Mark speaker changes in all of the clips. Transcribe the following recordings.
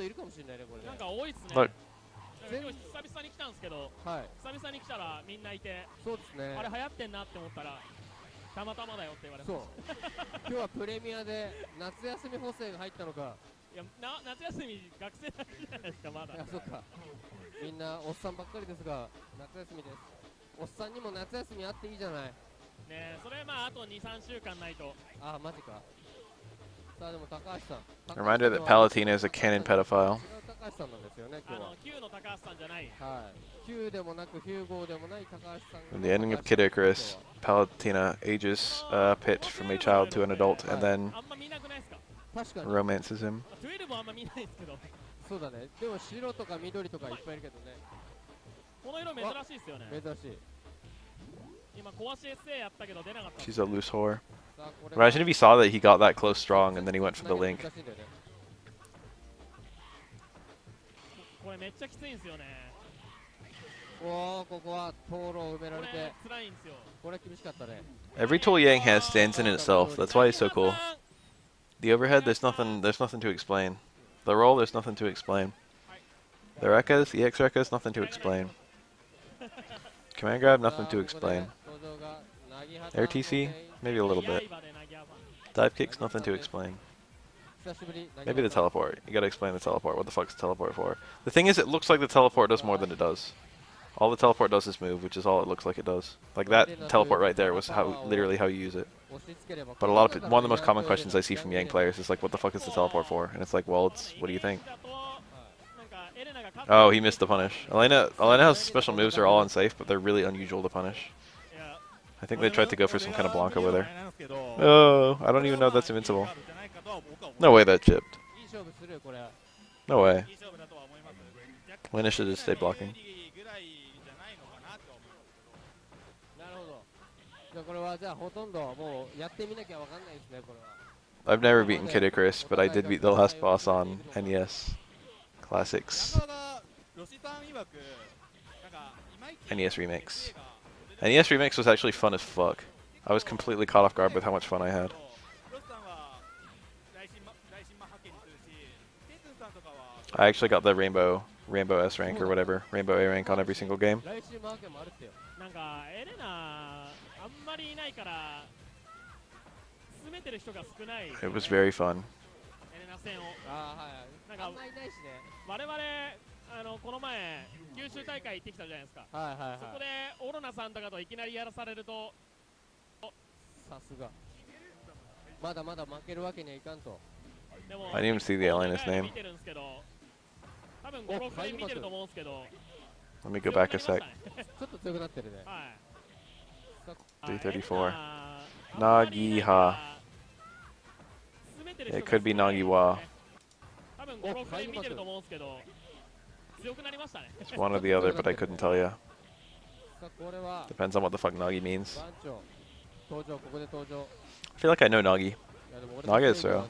Speaker 1: といるかもしれないね、これね。
Speaker 2: なんか多いっすね。
Speaker 3: Look.
Speaker 2: 今日久々に来たんですけど、
Speaker 1: はい。
Speaker 2: 久々に来たらみんないて、
Speaker 1: そうですね。
Speaker 2: あれ流行ってんなって思ったらたまたまだよって言われま
Speaker 1: そう
Speaker 2: した。
Speaker 1: 今日はプレミアで夏休み補正が入ったのか。
Speaker 2: いや夏休み学生だけじゃないですかまだ。
Speaker 1: いや、そっか。みんなおっさんばっかりですが夏休みです。おっさんにも夏休みあっていいじゃない。ね
Speaker 2: え、それまああと 2,3 週間ないと。
Speaker 1: あ、マジか。さあでも高橋さん。
Speaker 3: Reminder that Palatina is a canon pedophile.
Speaker 1: 違う高橋さんなんですよね、今日は。
Speaker 2: Q の高橋さんじゃない。
Speaker 1: はい。Q でもなくヒューゴーでもない高橋さん。
Speaker 3: In the ending of Kid Icarus, Palatina ages Pit from a child to an adult and then
Speaker 2: あんま見なくないですか。
Speaker 1: 確かに
Speaker 3: romances him.
Speaker 2: 12あんま見ないですけど。
Speaker 1: そうだね。でも白とか緑とかいっぱいいるけどね。
Speaker 2: この色珍しいですよね。
Speaker 1: 珍しい。
Speaker 2: 今壊し SA やったけど出なかった。
Speaker 3: She's a loose whore. Imagine if he saw that he got that close strong and then he went for the link.
Speaker 2: これめっちゃきついんですよね。
Speaker 1: おー、ここは灯籠を埋められて。
Speaker 2: これ辛いんですよ。
Speaker 1: これ厳しかったね。
Speaker 3: Every tool Yang has stands in itself. That's why he's so cool. The overhead, there's nothing to explain. The roll, there's nothing to explain. The Rekkas, the EX Rekkas, nothing to explain. Command grab, nothing to explain. Air TC, maybe a little bit. Dive kicks, nothing to explain. Maybe the teleport. You gotta explain the teleport. What the fuck's the teleport for? The thing is, it looks like the teleport does more than it does. All the teleport does is move, which is all it looks like it does. Like that teleport right there was literally how you use it. But one of the most common questions I see from Yang players is like, what the fuck is the teleport for? And it's like, well, what do you think? Oh, he missed the punish. Elena's special moves are all unsafe, but they're really unusual to punish. I think they tried to go for some kind of Blanca with her. Oh, I don't even know if that's invincible. No way that chipped. No way. Lena should have stayed blocking. I've never beaten Kid Icarus, but I did beat the last boss on NES. Classics. NES Remix. NES Remix was actually fun as fuck. I was completely caught off guard with how much fun I had. I actually got the Rainbow S rank or whatever, Rainbow A rank on every single game. It was very fun.
Speaker 2: この前九州大会行ってきたじゃないですか。そこでオロナさんとかといきなりやらされると、
Speaker 1: さすが。まだまだ負けるわけにはいかんと。
Speaker 3: I didn't even see the alien's name. Let me go back a sec. 334. Nagiha. It could be Nagiwa. It's one or the other, but I couldn't tell you. Depends on what the fuck Nagi means. I feel like I know Nagi. Naga is throw.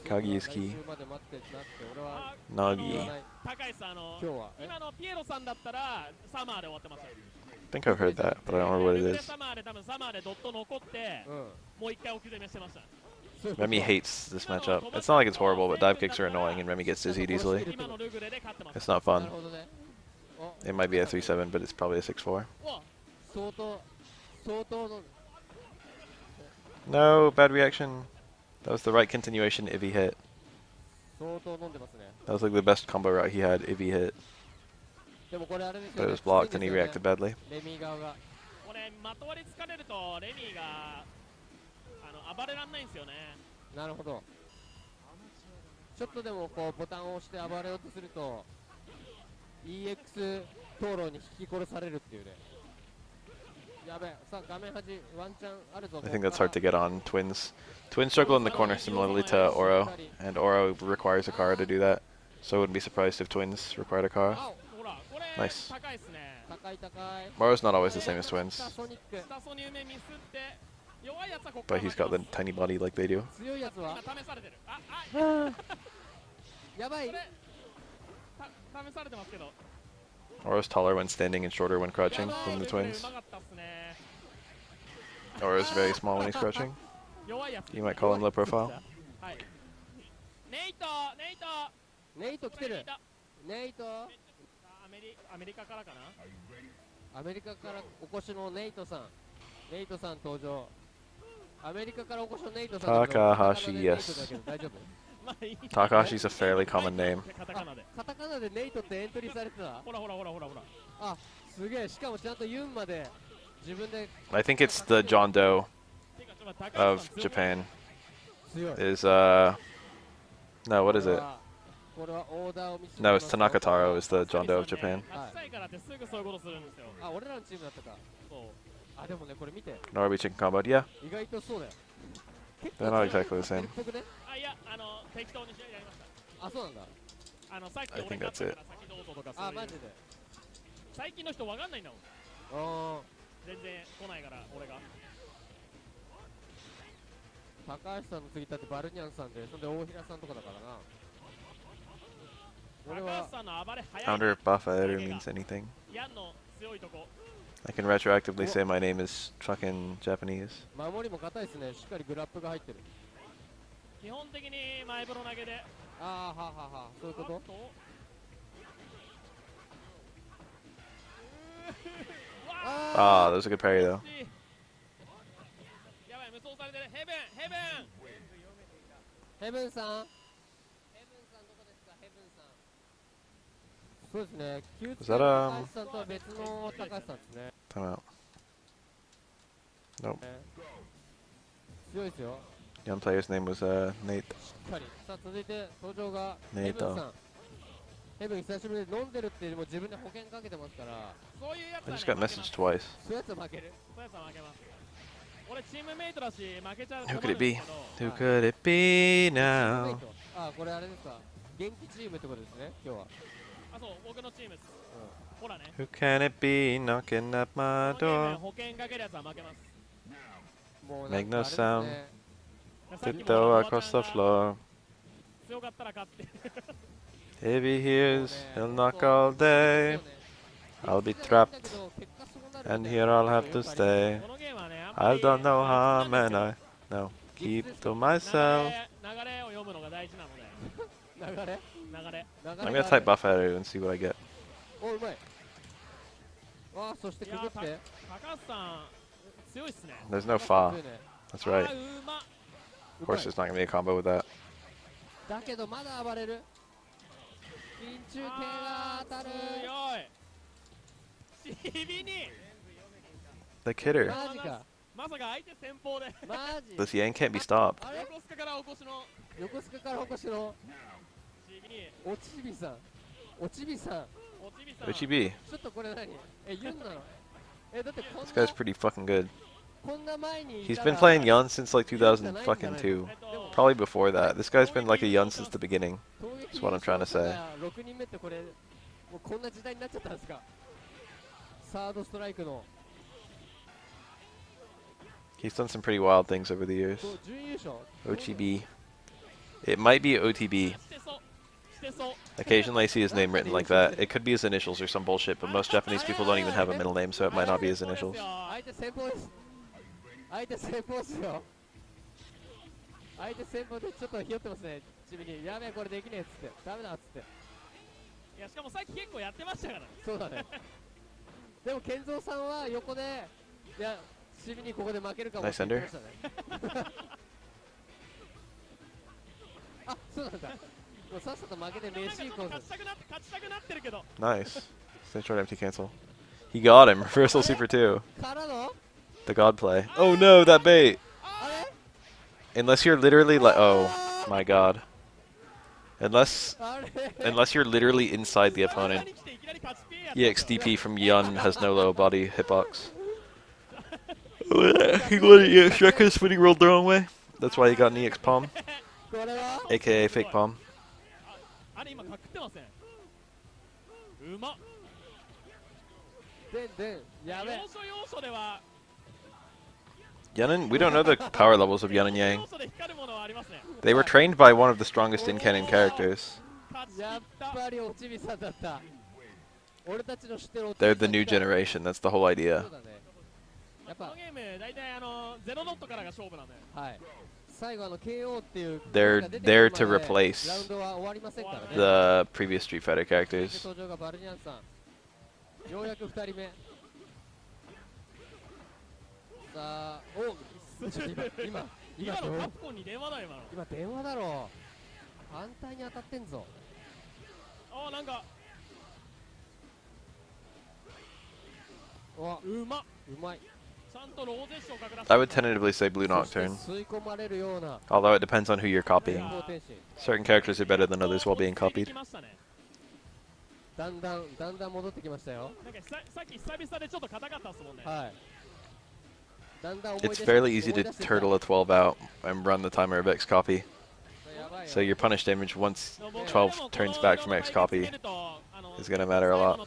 Speaker 3: Kagi is key. Nagi. I think I've heard that, but I don't remember what it is. Remy hates this matchup. It's not like it's horrible, but dive kicks are annoying and Remy gets dizzied easily. It's not fun. It might be a 3-7, but it's probably a 6-4. No, bad reaction. That was the right continuation if he hit. That was like the best combo route he had if he hit. But it was blocked and he reacted badly. I think that's hard to get on Twins. Twins struggle in the corner similarly to Oro, and Oro requires a Kara to do that. So I wouldn't be surprised if Twins required a Kara. Nice. Oro's not always the same as Twins, but he's got the tiny body like they do. Oro's taller when standing and shorter when crouching than the Twins. Oro's very small when he's crouching. You might call him low profile.
Speaker 1: ネイト来てる。ネイト。
Speaker 2: アメリカからかな。
Speaker 1: アメリカからお越しのネイトさん。ネイトさん登場。アメリカからお越しのネイトさん。
Speaker 3: Takahashi, yes.
Speaker 1: 大丈夫。
Speaker 3: Takahashi's a fairly common name.
Speaker 2: カタカナで。
Speaker 1: カタカナでネイトってエントリーされてた。
Speaker 2: ほらほらほらほらほら。
Speaker 1: あ、すげえ。しかもちゃんとユンまで自分で。
Speaker 3: I think it's the John Doe of Japan.
Speaker 1: 強い。
Speaker 3: Is no, what is it?
Speaker 1: これはオーダーを見せて
Speaker 3: No, it's Tanaka Taro is the John Doe of Japan.
Speaker 2: 勝ちたいからってすぐそういうことするんですよ。
Speaker 1: あ、俺らのチームだったか。
Speaker 2: そう。
Speaker 1: あ、でもね、これ見て。
Speaker 3: Norby chicken combo. Yeah,
Speaker 1: 意外とそうだよ。
Speaker 3: they're not exactly the same.
Speaker 2: あ、いや、適当にやりました。
Speaker 1: あ、そうなんだ。
Speaker 2: さっき
Speaker 3: I
Speaker 2: 俺
Speaker 3: think
Speaker 2: 勝った
Speaker 3: that's
Speaker 2: か
Speaker 3: it.
Speaker 2: ら先どうぞとか
Speaker 1: あ、マジで。
Speaker 2: 最近の人わかんないんだもん。
Speaker 1: あ
Speaker 2: 全然来ないから俺が。
Speaker 1: 高橋さんの次だってバルニャンさんで、そんで大平さんとかだからな。俺は
Speaker 2: 高橋さんの暴れ早い。
Speaker 3: Founder Bafaeru means anything.
Speaker 2: ヤンの強いとこ。
Speaker 3: I can retroactively say my name is fucking Japanese.
Speaker 1: 守りも硬いですね。しっかりグラップが入ってる。
Speaker 2: 基本的に前風呂投げで。
Speaker 1: ああ、はあはあはあ、そういうこと。
Speaker 3: Ah, that was a good parry though.
Speaker 2: やばい、無双されてる。ヘブンヘブン。
Speaker 1: ヘブンさん。ヘブンさんどこですか、ヘブンさん。そうですね。9つの高橋さんとは別の高橋さんですね。
Speaker 3: Time out. Nope.
Speaker 1: 強いですよ。
Speaker 3: Young player's name was Nate.
Speaker 1: しっかり。さあ続いて登場が
Speaker 3: ネイト
Speaker 1: ヘブンさん。ヘブン久しぶりで飲んでるっていうよりも自分で保険かけてますから。
Speaker 2: そういうやつ
Speaker 3: I
Speaker 2: は
Speaker 3: just
Speaker 2: ね
Speaker 3: got messaged twice.
Speaker 1: そういうやつは負ける。
Speaker 2: そういうやつは負けます。俺チームメイトだし負けちゃう。
Speaker 3: Who could it be? Who could it be now?
Speaker 1: あ、これあれですか。元気チームってことですね、今日は。
Speaker 2: あ、そう、僕のチームです。ほらね。
Speaker 3: Who can it be knocking at my
Speaker 2: このゲーム
Speaker 3: door?
Speaker 2: 保険かけるやつは負けます。
Speaker 1: もう
Speaker 3: Make no sound.
Speaker 2: さっきも
Speaker 3: Tiptoe
Speaker 2: おばちゃん
Speaker 3: across
Speaker 2: が
Speaker 3: the floor.
Speaker 2: 強かったら勝って。
Speaker 3: If he hears, he'll knock all day. I'll be trapped, and here I'll have to stay.
Speaker 2: このゲームはね、
Speaker 3: I've done no harm, and I no keep to myself.
Speaker 2: 流れを読むのが大事なので。
Speaker 1: 流れ
Speaker 3: I'm gonna type Bafaeru and see what I get.
Speaker 1: お、うまい。わあ、そしてくぐって。
Speaker 2: 高橋さん、強いっすね。
Speaker 3: There's no fa. That's right.
Speaker 2: うまっ。
Speaker 3: Of course, there's not gonna be a combo with that.
Speaker 1: だけどまだ暴れる。緊中手が当たる。
Speaker 2: 強い。しびに。
Speaker 3: The kidder.
Speaker 1: マジか。
Speaker 2: まさか相手先方で。
Speaker 1: マジ。
Speaker 3: This yang can't be stopped.
Speaker 1: あれ
Speaker 2: 横須賀からお越しの。
Speaker 1: 横須賀からお越しの。
Speaker 2: しびに。
Speaker 1: おちびさん。おちびさん。
Speaker 2: おちびさん。
Speaker 3: Who'd she be?
Speaker 1: ちょっとこれ何？ユンなの？だってこん
Speaker 3: This
Speaker 1: な
Speaker 3: guy's pretty fucking good.
Speaker 1: こんな前に
Speaker 3: He's been playing Yun since like 2002. Probably before that. This guy's been like a Yun since the beginning. That's what I'm trying to say.
Speaker 1: 6人目ってこれもうこんな時代になっちゃったんですか。サードストライクの。
Speaker 3: He's done some pretty wild things over the years.
Speaker 1: そう準優勝。
Speaker 3: OTB. It might be OTB.
Speaker 2: してそう。してそう。
Speaker 3: Occasionally I see his name written like that. It could be his initials or some bullshit, but most Japanese people don't even have a middle name, so it might not be his initials.
Speaker 1: 相手先方です。相手先方ですよ。相手先方でちょっとひよってますね。ちびにやべえこれできねえっつってダメだっつって。
Speaker 2: いやしかもさっき結構やってましたからね。
Speaker 1: そうだね。でも健三さんは横でいやちびにここで負けるかもって言ってましたね。あ、そうなんだ。もうさっさと負けて飯行こうぜ。
Speaker 2: 勝ちたくなってるけど。
Speaker 3: Nice. Stay short empty cancel. He got him. Reversal super 2.
Speaker 1: からの
Speaker 3: The god play. Oh no, that bait.
Speaker 1: あれ
Speaker 3: Unless you're literally like, oh my god. Unless
Speaker 1: あれ
Speaker 3: you're literally inside the opponent. EXDP from Yun has no low body hitbox. He let an EX Rekkas when he rolled the wrong way. That's why he got an EX palm.
Speaker 1: これは
Speaker 3: AKA fake palm.
Speaker 2: あれ今隠ってません。うまっ。
Speaker 1: でやべえ。
Speaker 2: 要所では
Speaker 3: Yun, we don't know the power levels of Yun and Yang.
Speaker 2: 要所で光るものはありますね。
Speaker 3: They were trained by one of the strongest in-canon characters.
Speaker 1: やっぱりおちびさんだった。俺たちの知ってるおちびさん。
Speaker 3: They're the new generation, that's the whole idea.
Speaker 1: そうだね。やっぱ
Speaker 2: このゲーム大体ゼロドットからが勝負なんで。
Speaker 1: はい。
Speaker 3: They're there to replace the previous Street Fighter characters.
Speaker 1: ようやく2人目。さあ、お今
Speaker 2: のカプコンに電話だよ、
Speaker 1: 今電話だろ。反対に当たってんぞ。
Speaker 2: あ、なんか。
Speaker 1: うまい。
Speaker 3: I would tentatively say Blue Nocturne, although it depends on who you're copying. Certain characters are better than others while being copied. It's fairly easy to turtle a 12 out and run the timer of X copy. So your punish damage once 12 turns back from X copy is going to matter a lot.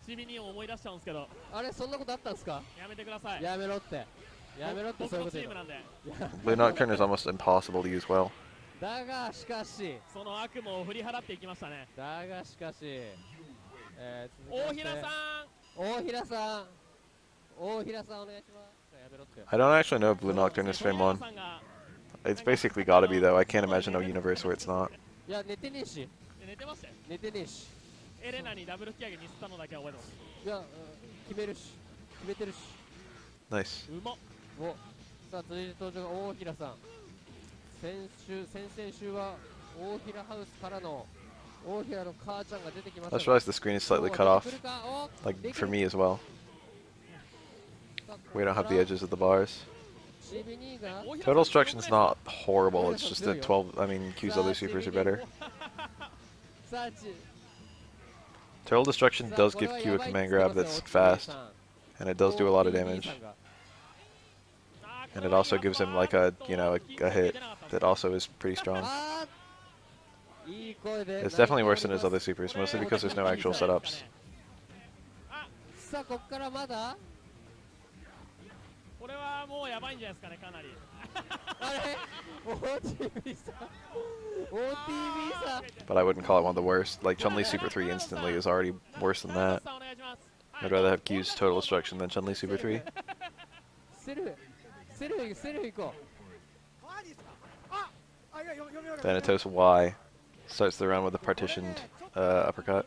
Speaker 2: チビに思い出しちゃうんですけど。
Speaker 1: あれそんなことあったんですか？やめてください。やめろってそういうこと言うの。
Speaker 3: Blue Nocturne is almost impossible to use well.
Speaker 1: だがしかし
Speaker 2: その悪夢を振り払っていきましたね。
Speaker 1: だがしかし
Speaker 2: 大平さん
Speaker 1: お願いします。やめろって。
Speaker 3: I don't actually know if Blue Nocturne is Frame 1. It's basically gotta be though. I can't imagine a universe where it's not.
Speaker 1: いや寝てねえし。
Speaker 2: 寝てましたよ。
Speaker 1: 寝てねえし。
Speaker 2: エレナにダブル引き上げにすったのだけは覚えてます。
Speaker 1: いや、決めてるし。
Speaker 3: ナイス。
Speaker 1: うまっ。さあ、続いて登場が大平さん。先々週は大平ハウスからの大平の母ちゃんが出てきました。
Speaker 3: I just realized the screen is slightly cut off, like for me as well. We don't have the edges of the bars. Total Destruction is not horrible. It's just that 12. I mean, Q's other supers are better. Total Destruction does give Q a command grab that's fast, and it does do a lot of damage. And it also gives him like a, you know, a hit that also is pretty strong. It's definitely worse than his other supers, mostly because there's no actual setups.
Speaker 2: これはもうやばいんじゃないですかね、かなり。
Speaker 1: あれ OTV さん OTV さん
Speaker 3: But I wouldn't call it one of the worst. Like Chun-Li Super 3 instantly is already worse than that. I'd rather have Q's Total Destruction than Chun-Li Super 3.
Speaker 1: セルフ行こう。
Speaker 3: Thanatos Y starts the round with a partitioned uppercut.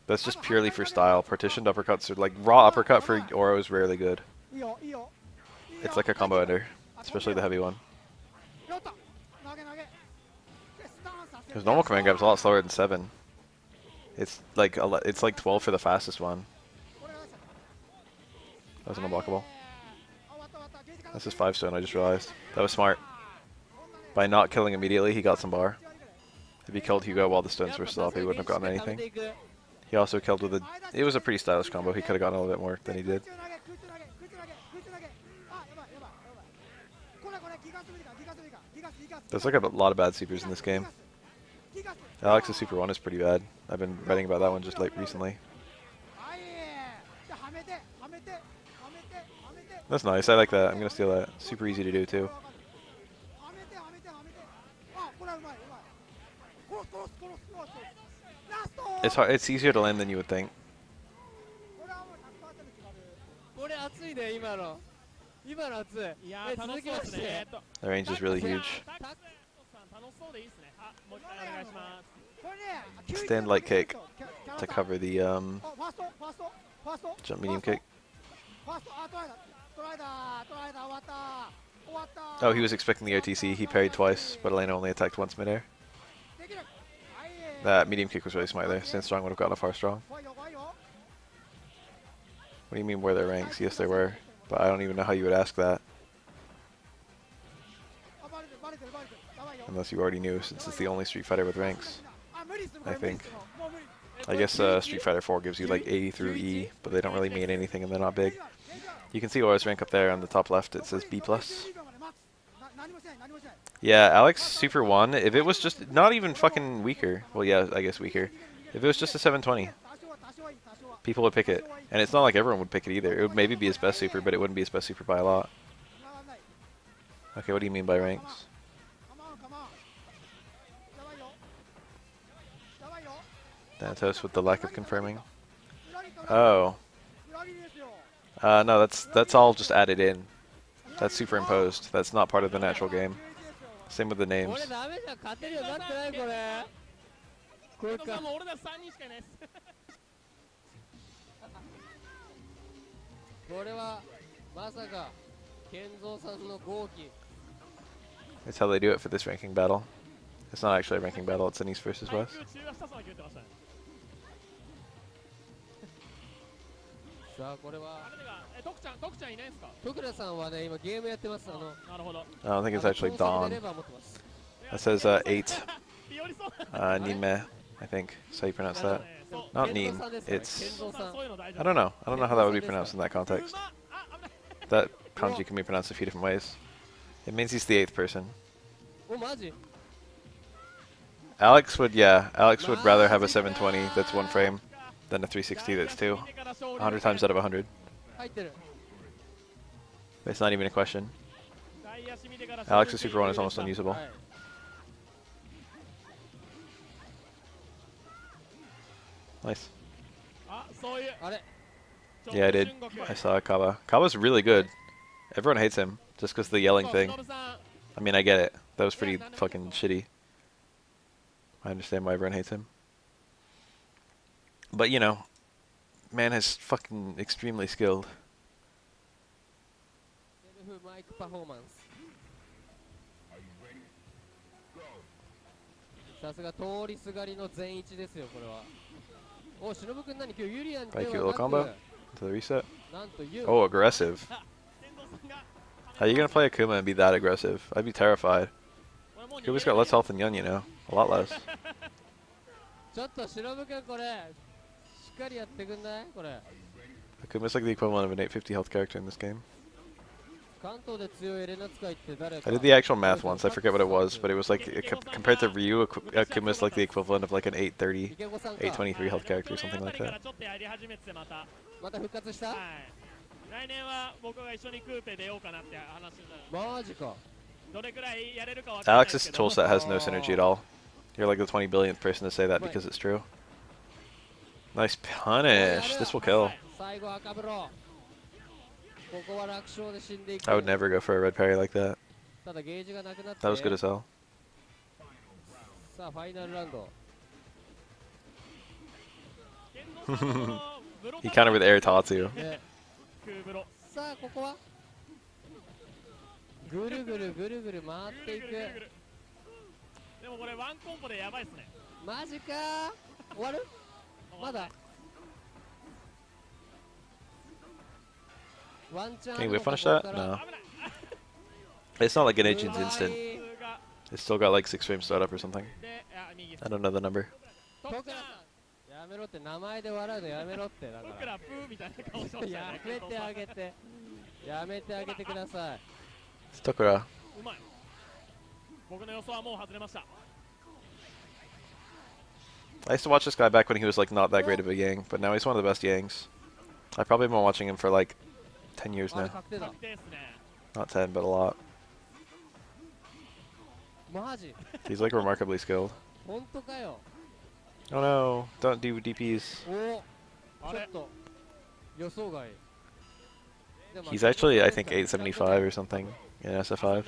Speaker 3: That's just purely for style. Partitioned uppercuts are like raw uppercut for Oro is rarely good. It's like a combo ender, especially the heavy one. His normal command grab's a lot slower than 7. It's like 12 for the fastest one. That was an unblockable. That's his 5-stone, I just realized. That was smart. By not killing immediately, he got some bar. If he killed Hugo while the stones were still up, he wouldn't have gotten anything. He also killed with a... It was a pretty stylish combo. He could have gotten a little bit more than he did. There's like a lot of bad supers in this game. Alex's Super 1 is pretty bad. I've been writing about that one just like recently. That's nice. I like that. I'm going to steal that. Super easy to do too. It's hard. It's easier to land than you would think. The range is really huge. Stand light kick to cover the jump medium kick. Oh, he was expecting the OTC. He parried twice, but Elena only attacked once midair. That medium kick was really smart there. Stand strong would have gotten a far strong. What do you mean were there ranks? Yes, there were. But I don't even know how you would ask that. Unless you already knew, since it's the only Street Fighter with ranks. I think. I guess Street Fighter 4 gives you like A through E, but they don't really mean anything and they're not big. You can see Aura's rank up there on the top left. It says B+. Yeah, Alex Super 1, if it was just not even fucking weaker, well yeah, I guess weaker. If it was just a 720, people would pick it. And it's not like everyone would pick it either. It would maybe be his best super, but it wouldn't be his best super by a lot. Okay, what do you mean by ranks? Thanatos with the lack of confirming. Oh. No, that's all just added in. That's superimposed. That's not part of the natural game. Same with the names.
Speaker 1: これダメじゃん、勝てるようになってないこれ。これか。
Speaker 2: もう俺ら3人しかいないです。
Speaker 1: これはまさか健三さんの号機。
Speaker 3: That's how they do it for this ranking battle. It's not actually a ranking battle, it's an East versus West.
Speaker 1: さあこれは
Speaker 2: 徳ちゃんいないんすか？
Speaker 1: 徳田さんはね今ゲームやってます。なる
Speaker 2: ほど。
Speaker 3: I don't think it's actually Dawn. That says 8. Nime, I think. That's how you pronounce that. Not Neem. It's... I don't know. I don't know how that would be pronounced in that context. That kanji can be pronounced a few different ways. It means he's the 8th person.
Speaker 1: おマジ
Speaker 3: Alex would rather have a 720 that's 1 frame than a 360 that's 2. 100 times out of 100.
Speaker 1: 入ってる。
Speaker 3: It's not even a question. Alex's Super 1 is almost unusable. Nice. Yeah, I did. I saw Kaba. Kaba's really good. Everyone hates him just because of the yelling thing. I mean, I get it. That was pretty fucking shitty. I understand why everyone hates him. But, you know, man is fucking extremely skilled.
Speaker 1: マイクパフォーマンス。さすが通りすがりの全一ですよこれは。お、忍君何今日ユリアン
Speaker 3: By cute little combo to the reset. Oh, aggressive. How are you gonna play Akuma and be that aggressive? I'd be terrified. Akuma's got less health than Yun, you know. A lot less.
Speaker 1: ちょっと忍君これしっかりやってくんないこれ。
Speaker 3: Akuma's like the equivalent of an 850 health character in this game.
Speaker 1: 関東で強いエレナ使いって誰か。
Speaker 3: I did the actual math once. I forget what it was, but it was like compared to Ryu, Akuma's like the equivalent of like an 830, 823 health character or something like that.
Speaker 1: また復活した？
Speaker 2: 来年は僕が一緒にクーペ出ようかなって話してた。
Speaker 1: マジか。
Speaker 2: どれくらいやれるかわからないですけど。
Speaker 3: Alex's toolset has no synergy at all. You're like the 20 billionth person to say that because it's true. Nice punish. This will kill.
Speaker 1: 最後赤ブロ。
Speaker 3: I would never go for a red parry like that. That was good as hell. He countered with air Tatsu. Can you whip punish that? No. It's not like an Agent's instant. It's still got like 6 frames startup or something. I don't know the number. It's Tokura. I used to watch this guy back when he was like not that great of a Yang, but now he's one of the best Yangs. I've probably been watching him for like 10 years now. Not 10, but a lot. He's like remarkably skilled. Oh no, don't do DPs. He's actually, I think, 875 or something in SF5.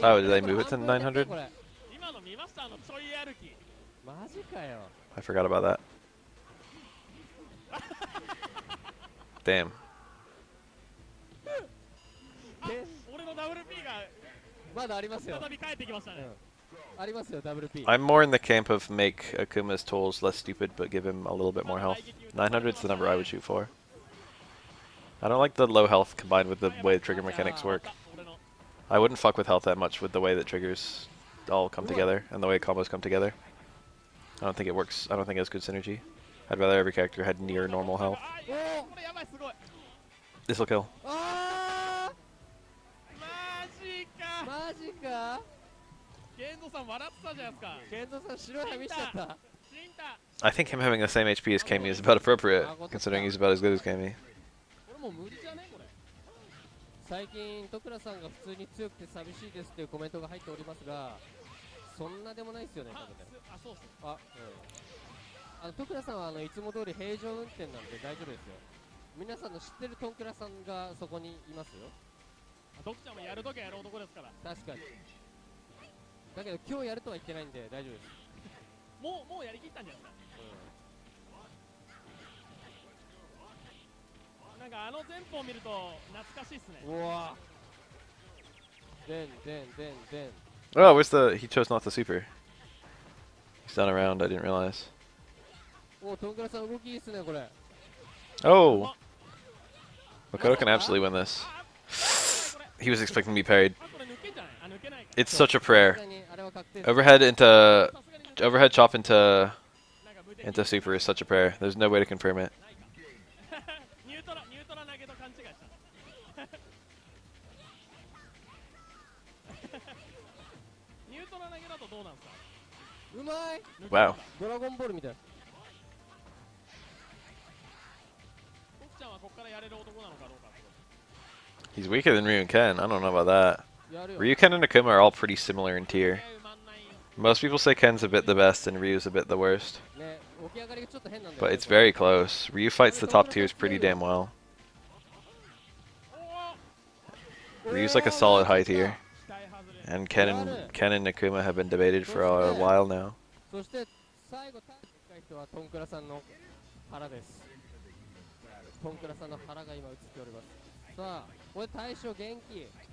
Speaker 3: Oh, did they move it to 900? I forgot about that. Damn. I'm more in the camp of make Akuma's tools less stupid but give him a little bit more health. 900 is the number I would shoot for. I don't like the low health combined with the way the trigger mechanics work. I wouldn't fuck with health that much with the way that triggers all come together and the way combos come together. I don't think it works. I don't think it has good synergy. I'd rather every character had near normal health. This'll kill. I think him having the same HP as Kami is about appropriate, considering he's about as good as Kami.
Speaker 1: 最近徳良さんが普通に強くて寂しいですっていうコメントが入っておりますが、そんなでもないですよね。徳良さんはいつも通り平常運転なんで大丈夫ですよ。皆さんの知ってるトンクラさんがそこにいますよ。
Speaker 2: ドクちゃんもやるときはやる男ですから。
Speaker 1: 確かに。だけど今日やるとは言ってないんで大丈夫です。
Speaker 2: もうやりきったんじゃないですか。なんかあの前方を見ると懐かしいっすね。
Speaker 1: うわ。でん。
Speaker 3: Oh, where's the? He chose not to super. He's down around. I didn't realize.
Speaker 1: お、トンクラさん動きいいっすねこれ。
Speaker 3: Oh, Makoto can absolutely win this. He was expecting to be parried. It's such a prayer. Overhead chop into super is such a prayer. There's no way to confirm it. Wow. He's weaker than Ryu and Ken. I don't know about that. Ryu, Ken, and Akuma are all pretty similar in tier. Most people say Ken's a bit the best and Ryu's a bit the worst. But it's very close. Ryu fights the top tiers pretty damn well. Ryu's like a solid high tier. And Ken and Akuma have been debated for a while now.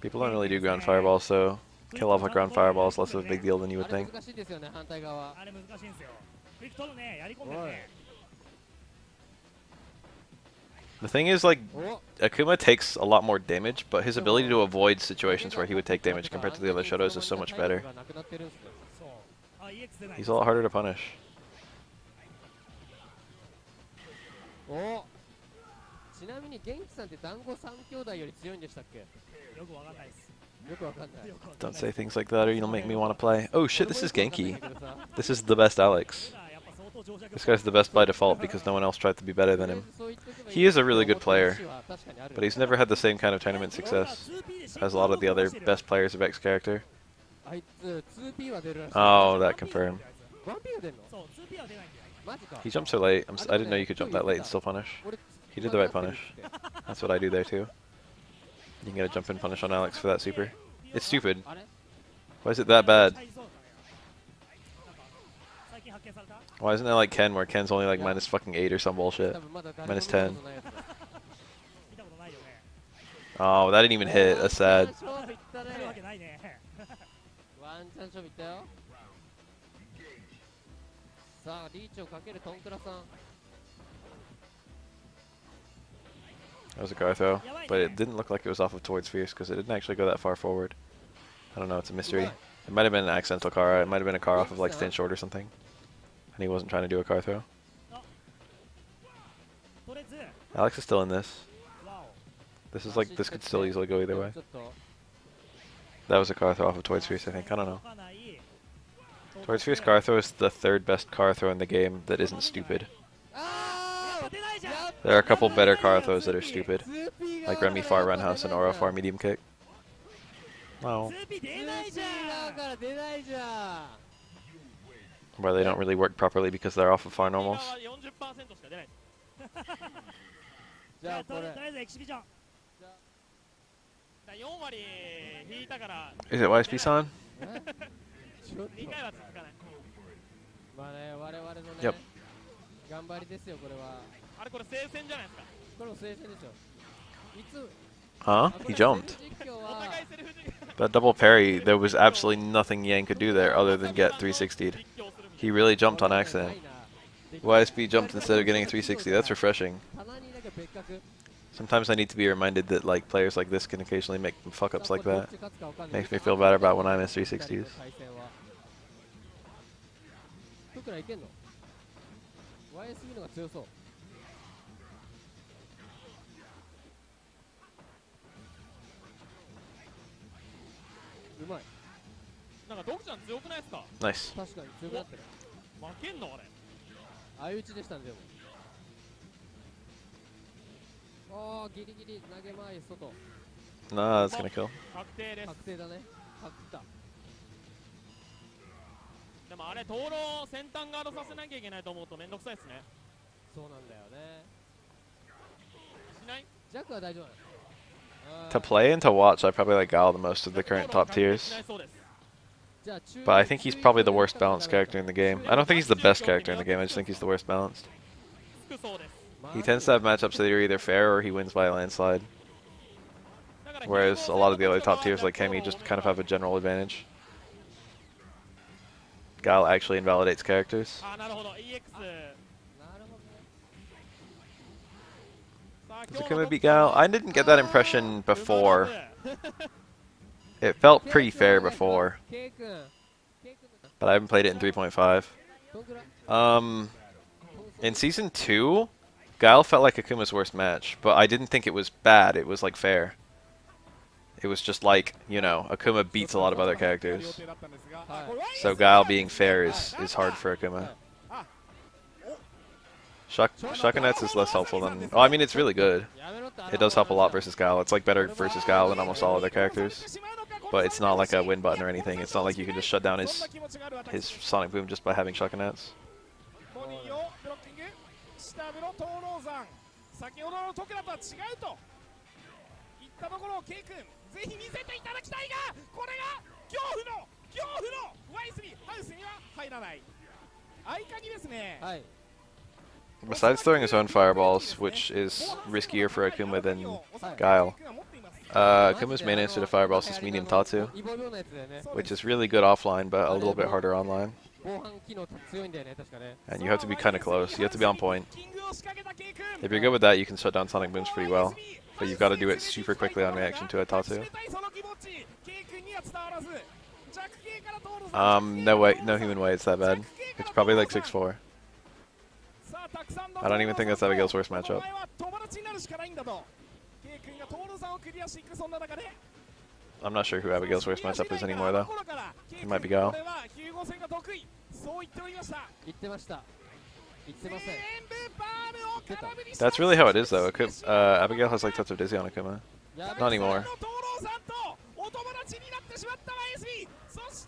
Speaker 3: People don't really do ground fireballs, so kill off a ground fireball is less of a big deal than you would think. The thing is, like, Akuma takes a lot more damage, but his ability to avoid situations where he would take damage compared to the other Shotos is so much better. He's a lot harder to punish. Don't say things like that or you'll make me want to play. Oh shit, this is Genki. This is the best Alex. This guy's the best by default because no one else tried to be better than him. He is a really good player, but he's never had the same kind of tournament success as a lot of the other best players of X character. Oh, that confirmed. He jumped so late. I didn't know you could jump that late and still punish. He did the right punish. That's what I do there too. You can get a jump in punish on Alex for that super. It's stupid. Why is it that bad? Why isn't it like Ken where Ken's only like minus fucking 8 or some bullshit? Minus 10. Oh, that didn't even hit. That's sad. That was a car throw, but it didn't look like it was off of towards Fierce because it didn't actually go that far forward. I don't know, it's a mystery. It might have been an accidental car, it might have been a car off of like stand short or something. And he wasn't trying to do a car throw. Alex is still in this. This could still easily go either way. That was a car throw off of towards Fierce, I think. I don't know. Towards Fierce car throw is the third best car throw in the game that isn't stupid. There are a couple better car throws that are stupid, like Remy far roundhouse and Oro far medium kick. Wow. Where they don't really work properly because they're off of far normals. Is it YSP-san? Yep. Huh? He jumped. That double parry, there was absolutely nothing Yang could do there other than get 360'd. He really jumped on accident. YSP jumped instead of getting a 360. That's refreshing. Sometimes I need to be reminded that like players like this can occasionally make fuck-ups like that. Makes me feel better about when I miss 360s. Nice. Nah, that's gonna kill.
Speaker 2: でもあれ、灯籠先端ガードさせなきゃいけないと思うとめんどくさいですね。
Speaker 1: そうなんだよね。
Speaker 3: To play and to watch, I probably like Guile the most of the current top tiers. But I think he's probably the worst balanced character in the game. I don't think he's the best character in the game, I just think he's the worst balanced. He tends to have matchups that are either fair or he wins by a landslide. Whereas a lot of the other top tiers like Kemi just kind of have a general advantage. Guile actually invalidates characters. Does Akuma beat Guile? I didn't get that impression before. It felt pretty fair before. But I haven't played it in 3.5. In Season 2, Guile felt like Akuma's worst match, but I didn't think it was bad, it was like fair. It was just like, you know, Akuma beats a lot of other characters. So Guile being fair is hard for Akuma. Shokunets is less helpful than... Oh, I mean, it's really good. It does help a lot versus Guile. It's like better versus Guile than almost all other characters. But it's not like a win button or anything. It's not like you can just shut down his Sonic Boom just by having Shokunets. Besides throwing his own fireballs, which is riskier for Akuma than Guile, Akuma's main answer to fireballs is medium Tatsu, which is really good offline, but a little bit harder online. And you have to be kind of close. You have to be on point. If you're good with that, you can shut down Sonic Booms pretty well. But you've got to do it super quickly on reaction to a Tatsu. No way, no human way it's that bad. It's probably like 6-4. I don't even think that's Abigail's worst matchup. I'm not sure who Abigail's worst matchup is anymore, though. It might be Guile. That's really how it is, though. Abigail has like touch of Dizzy on Akuma. Not anymore.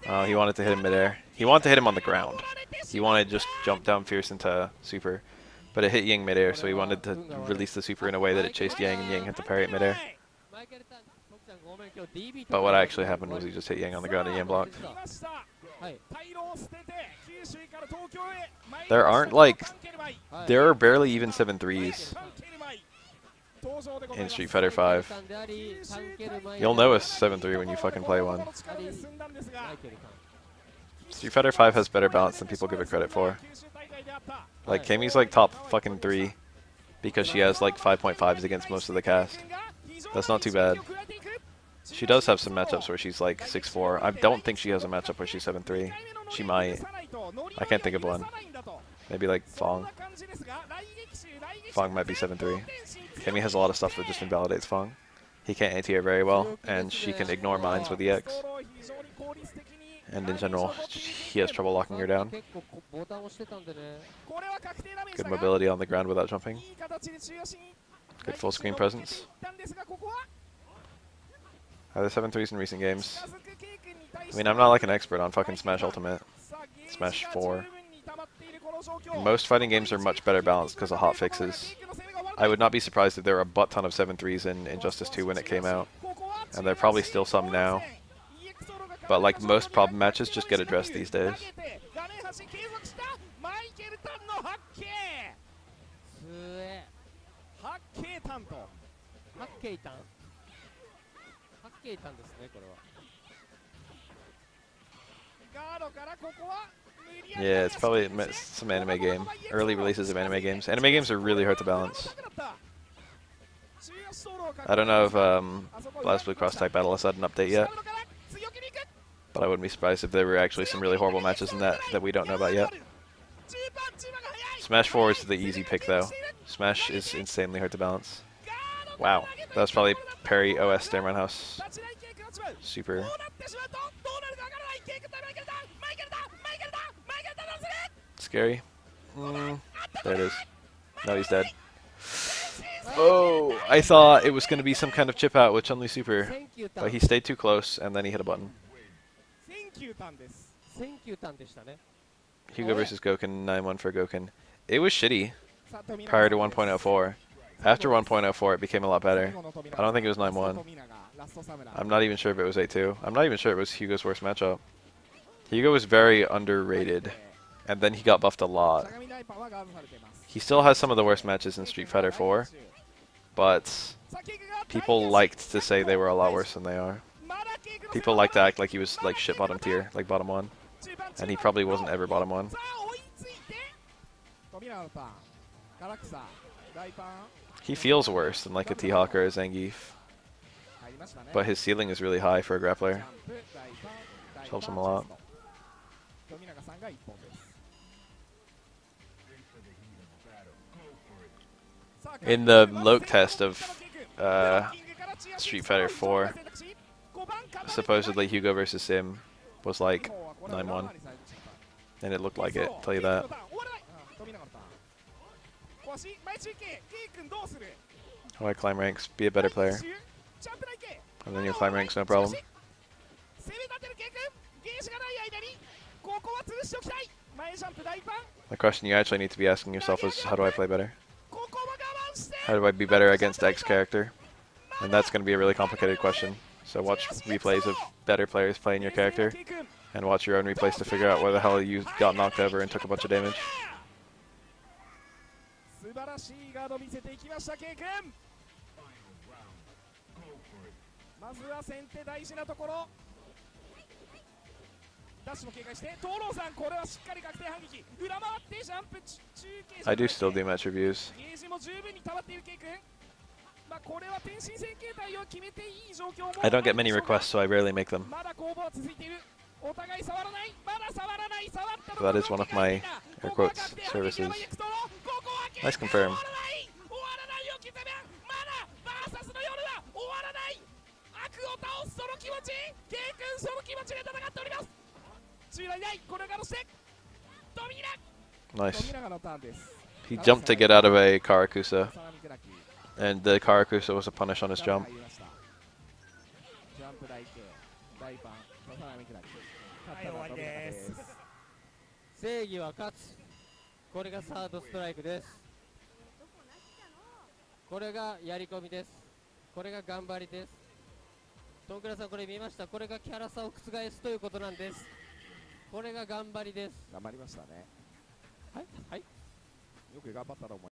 Speaker 3: Oh, he wanted to hit him midair. He wanted to hit him on the ground. He wanted to just jump down fierce into super. But it hit Yang midair, so he wanted to release the super in a way that it chased Yang, and Yang had to parry it midair. But what actually happened was he just hit Yang on the ground and Yang blocked. There aren't like... There are barely even 7-3s in Street Fighter 5. You'll know a 7-3 when you fucking play one. Street Fighter 5 has better balance than people give it credit for. Like, Kami's like top fucking 3 because she has like 5.5s against most of the cast. That's not too bad. She does have some matchups where she's like 6-4. I don't think she has a matchup where she's 7-3. She might. I can't think of one. Maybe like Fong. Fong might be 7-3. Kami has a lot of stuff that just invalidates Fong. He can't anti-air very well, and she can ignore mines with EX. And in general, he has trouble locking her down. Good mobility on the ground without jumping. Good full screen presence. Are there 7-3s in recent games? I mean, I'm not like an expert on fucking Smash Ultimate. Smash 4. Most fighting games are much better balanced because of hotfixes. I would not be surprised if there were a butt ton of 7-3s in Injustice 2 when it came out. And there are probably still some now. But like most problem matches just get addressed these days. Yeah, it's probably some anime game. Early releases of anime games. Anime games are really hard to balance. I don't know if Blast Blue Cross Tag Battle has had an update yet. But I wouldn't be surprised if there were actually some really horrible matches in that we don't know about yet. Smash 4 is the easy pick, though. Smash is insanely hard to balance. Wow. That was probably parry OS Stairman Roundhouse. Super. Scary. There it is. No, he's dead. Oh, I thought it was going to be some kind of chip out with Chun-Li Super. But he stayed too close, and then he hit a button. Hugo versus Goken, 9-1 for Goken. It was shitty prior to 1.04. After 1.04, it became a lot better. I don't think it was 9-1. I'm not even sure if it was 8-2. I'm not even sure it was Hugo's worst matchup. Hugo was very underrated, and then he got buffed a lot. He still has some of the worst matches in Street Fighter 4, but people liked to say they were a lot worse than they are. People like to act like he was like shit bottom tier, like bottom 1, and he probably wasn't ever bottom 1. He feels worse than like a T-Hawk or a Zangief, but his ceiling is really high for a grappler. Which helps him a lot. In the Loke test of Street Fighter 4, supposedly Hugo versus Sim was like 9-1, and it looked like it, I'll tell you that. How I climb ranks, be a better player, and then you'll climb ranks no problem. The question you actually need to be asking yourself is, how do I play better? How do I be better against X character? And that's going to be a really complicated question. So watch replays of better players playing your character, and watch your own replays to figure out where the hell you got knocked over and took a bunch of damage. I do still do match reviews. I don't get many requests, so I rarely make them. So that is one of my, air quotes, services. Nice confirm. Nice. He jumped to get out of a Karakusa, and the Karakusa was a punish on his jump.
Speaker 1: 正義は勝つ。これがサードストライクです。これがやり込みです。これが頑張りです。トンクラさん、これ見ました。これがキャラ差を覆すということなんです。これが頑張りです。頑張りましたね。はいはい。よく頑張ったと思います。